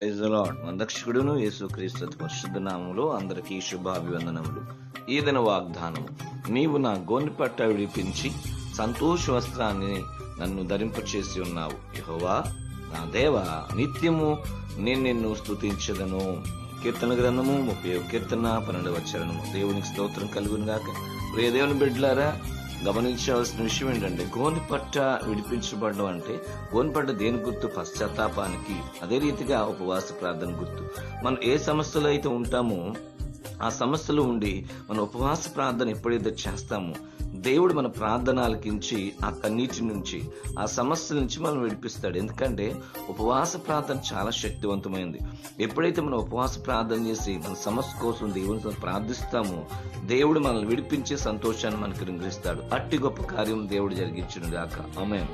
Praise the lord. మన రక్షకుడును యేసుక్రీస్తు పరిశుద్ధ నామములో అందరికీ శుభాభివందనములు. ఈ దిన వాగ్దానము, నీవు నా గోనెపట్ట విడిపించి సంతోష వస్త్రాన్ని నన్ను ధరింపచేసి ఉన్నావు. యెహోవా నా దేవా, నిత్యము నేను నిన్ను స్తుతించదను. కీర్తన గ్రంథము 30 కీర్తన 12 దేవునికి స్తోత్రం కలుగును గాక. ప్రియ దేవుని బిడ్డలారా, గమనించవలసిన విషయం ఏంటంటే, గోనెపట్ట విడిపించబడడం అంటే, గోనెపట్ట దేని గుర్తు? పశ్చాత్తాపానికి. అదే రీతిగా ఉపవాస ప్రార్థన గుర్తు. మనం ఏ సమస్యలో అయితే ఉంటామో ఆ సమస్యలో ఉండి మన ఉపవాస ప్రార్థన ఎప్పుడైతే చేస్తామో, దేవుడు మన ప్రార్థన ఆలకించి ఆ కన్నీటి నుంచి, ఆ సమస్యల నుంచి మనం విడిపిస్తాడు. ఎందుకంటే ఉపవాస ప్రార్థన చాలా శక్తివంతమైంది. ఎప్పుడైతే మనం ఉపవాస ప్రార్థన చేసి మన సమస్య కోసం దేవునితో ప్రార్థిస్తామో, దేవుడు మనల్ని విడిపించే సంతోషాన్ని మనకు రింగిస్తాడు. అట్టి గొప్ప కార్యం దేవుడు జరిగించును గాక. ఆమేన్.